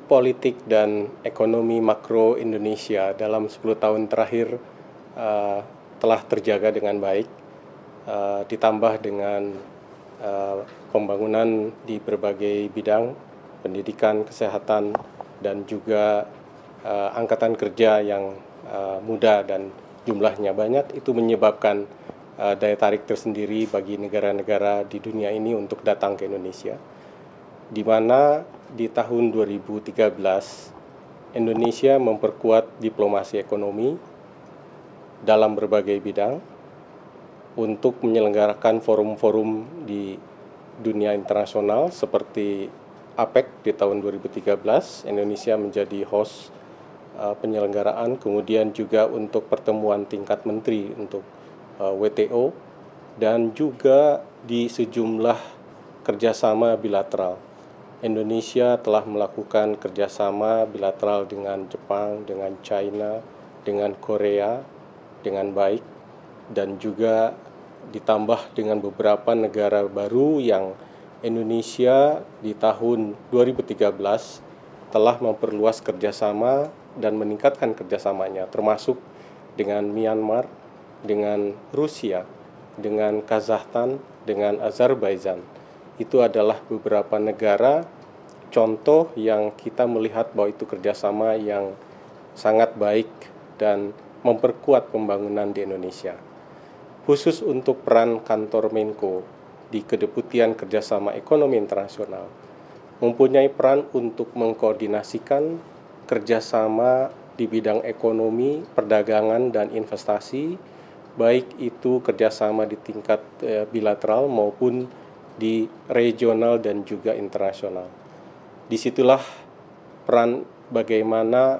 politik dan ekonomi makro Indonesia dalam 10 tahun terakhir telah terjaga dengan baik, ditambah dengan pembangunan di berbagai bidang, pendidikan, kesehatan, dan juga angkatan kerja yang muda dan jumlahnya banyak. Itu menyebabkan daya tarik tersendiri bagi negara-negara di dunia ini untuk datang ke Indonesia, di mana di tahun 2013 Indonesia memperkuat diplomasi ekonomi dalam berbagai bidang untuk menyelenggarakan forum-forum di dunia internasional seperti APEC di tahun 2013. Indonesia menjadi host penyelenggaraan, kemudian juga untuk pertemuan tingkat menteri untuk WTO, dan juga di sejumlah kerjasama bilateral. Indonesia telah melakukan kerjasama bilateral dengan Jepang, dengan China, dengan Korea dengan baik, dan juga ditambah dengan beberapa negara baru yang Indonesia di tahun 2013 telah memperluas kerjasama dan meningkatkan kerjasamanya, termasuk dengan Myanmar, dengan Rusia, dengan Kazakhstan, dengan Azerbaijan. Itu adalah beberapa negara contoh yang kita melihat bahwa itu kerjasama yang sangat baik dan memperkuat pembangunan di Indonesia. Khusus untuk peran kantor Menko di Kedeputian Kerjasama Ekonomi Internasional, mempunyai peran untuk mengkoordinasikan kerjasama di bidang ekonomi, perdagangan, dan investasi, baik itu kerjasama di tingkat bilateral maupun di regional dan juga internasional. Disitulah peran bagaimana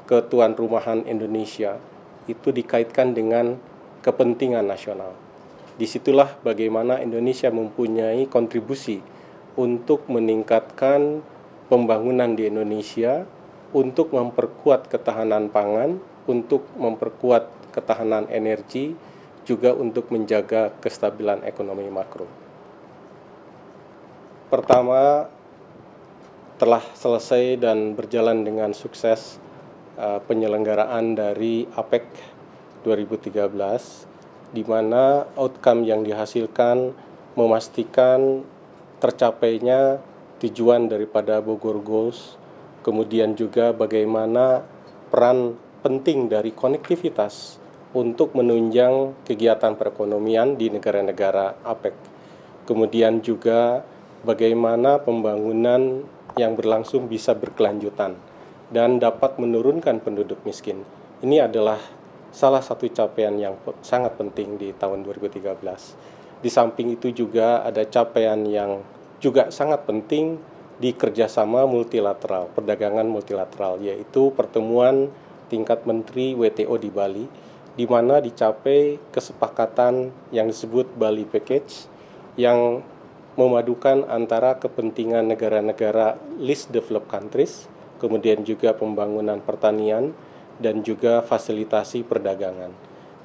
ketuan rumahan Indonesia itu dikaitkan dengan kepentingan nasional. Disitulah bagaimana Indonesia mempunyai kontribusi untuk meningkatkan pembangunan di Indonesia, untuk memperkuat ketahanan pangan, untuk memperkuat ketahanan energi, juga untuk menjaga kestabilan ekonomi makro. Pertama, telah selesai dan berjalan dengan sukses penyelenggaraan dari APEC 2013, di mana outcome yang dihasilkan memastikan tercapainya tujuan daripada Bogor Goals, kemudian juga bagaimana peran penting dari konektivitas untuk menunjang kegiatan perekonomian di negara-negara APEC. Kemudian juga bagaimana pembangunan yang berlangsung bisa berkelanjutan dan dapat menurunkan penduduk miskin. Ini adalah salah satu capaian yang sangat penting di tahun 2013. Di samping itu juga ada capaian yang juga sangat penting di kerjasama multilateral, perdagangan multilateral, yaitu pertemuan tingkat menteri WTO di Bali, di mana dicapai kesepakatan yang disebut Bali Package, yang memadukan antara kepentingan negara-negara least developed countries, kemudian juga pembangunan pertanian, dan juga fasilitasi perdagangan.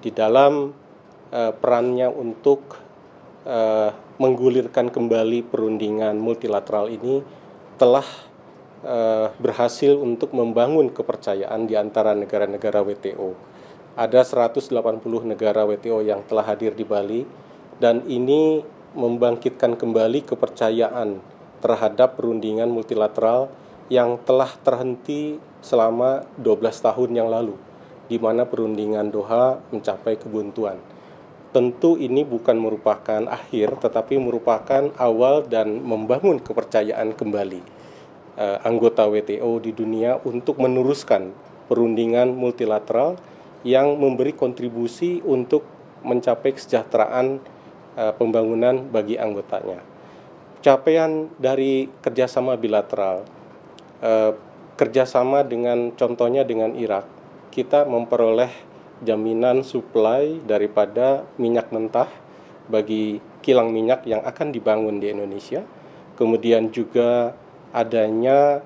Di dalam perannya untuk menggulirkan kembali perundingan multilateral ini telah berhasil untuk membangun kepercayaan di antara negara-negara WTO. Ada 180 negara WTO yang telah hadir di Bali, dan ini membangkitkan kembali kepercayaan terhadap perundingan multilateral yang telah terhenti selama 12 tahun yang lalu, di mana perundingan Doha mencapai kebuntuan. Tentu ini bukan merupakan akhir, tetapi merupakan awal dan membangun kepercayaan kembali anggota WTO di dunia untuk meneruskan perundingan multilateral yang memberi kontribusi untuk mencapai kesejahteraan pembangunan bagi anggotanya. Capaian dari kerjasama bilateral, kerjasama dengan contohnya dengan Irak, kita memperoleh jaminan supply daripada minyak mentah bagi kilang minyak yang akan dibangun di Indonesia. Kemudian juga adanya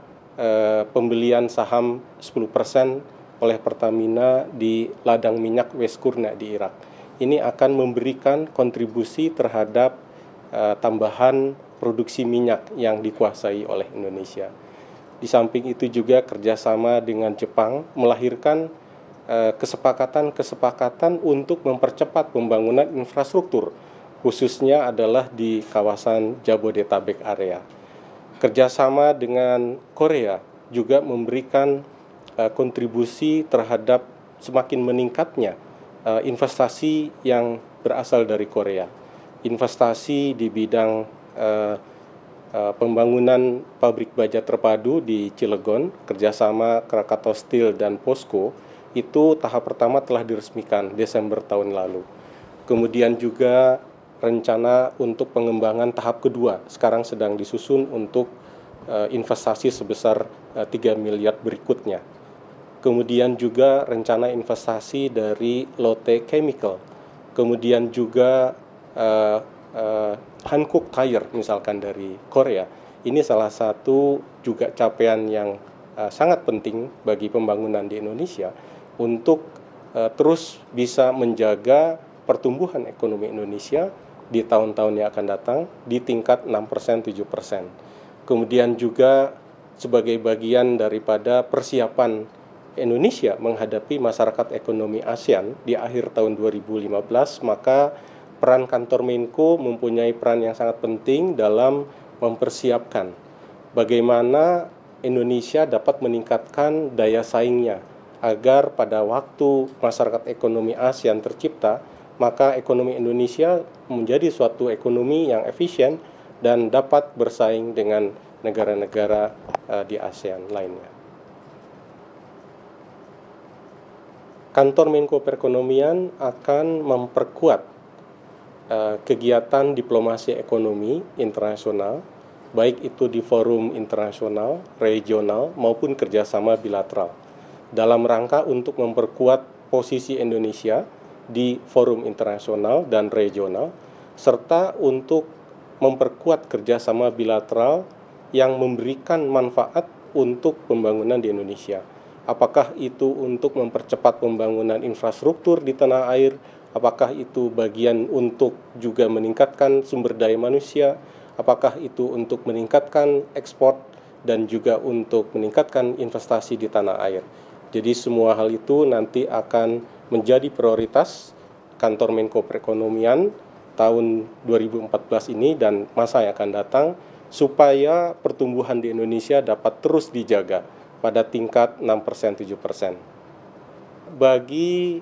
pembelian saham 10% oleh Pertamina di ladang minyak West Qurna di Irak. Ini akan memberikan kontribusi terhadap tambahan produksi minyak yang dikuasai oleh Indonesia. Di samping itu juga kerjasama dengan Jepang melahirkan kesepakatan-kesepakatan untuk mempercepat pembangunan infrastruktur, khususnya adalah di kawasan Jabodetabek area. Kerjasama dengan Korea juga memberikan kontribusi terhadap semakin meningkatnya investasi yang berasal dari Korea. Investasi di bidang pembangunan pabrik baja terpadu di Cilegon, kerjasama Krakatau Steel dan POSCO, itu tahap pertama telah diresmikan Desember tahun lalu. Kemudian juga rencana untuk pengembangan tahap kedua sekarang sedang disusun untuk investasi sebesar 3 miliar berikutnya. Kemudian juga rencana investasi dari Lotte Chemical, kemudian juga Hankook Tire misalkan dari Korea. Ini salah satu juga capaian yang sangat penting bagi pembangunan di Indonesia untuk terus bisa menjaga pertumbuhan ekonomi Indonesia di tahun-tahun yang akan datang di tingkat 6%, 7%. Kemudian juga sebagai bagian daripada persiapan Indonesia menghadapi masyarakat ekonomi ASEAN di akhir tahun 2015, maka peran kantor Menko mempunyai peran yang sangat penting dalam mempersiapkan bagaimana Indonesia dapat meningkatkan daya saingnya agar pada waktu masyarakat ekonomi ASEAN tercipta, maka ekonomi Indonesia menjadi suatu ekonomi yang efisien dan dapat bersaing dengan negara-negara di ASEAN lainnya. Kantor Menko Perekonomian akan memperkuat kegiatan diplomasi ekonomi internasional, baik itu di forum internasional, regional, maupun kerjasama bilateral, dalam rangka untuk memperkuat posisi Indonesia di forum internasional dan regional, serta untuk memperkuat kerjasama bilateral yang memberikan manfaat untuk pembangunan di Indonesia. Apakah itu untuk mempercepat pembangunan infrastruktur di tanah air, apakah itu bagian untuk juga meningkatkan sumber daya manusia, apakah itu untuk meningkatkan ekspor dan juga untuk meningkatkan investasi di tanah air. Jadi semua hal itu nanti akan menjadi prioritas kantor Menko Perekonomian tahun 2014 ini dan masa yang akan datang, supaya pertumbuhan di Indonesia dapat terus dijaga pada tingkat 6%, 7%. Bagi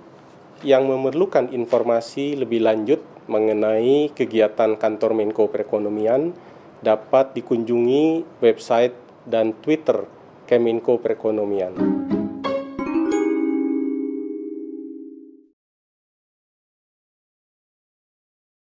yang memerlukan informasi lebih lanjut mengenai kegiatan kantor Menko Perekonomian, dapat dikunjungi website dan Twitter Kemenko Perekonomian.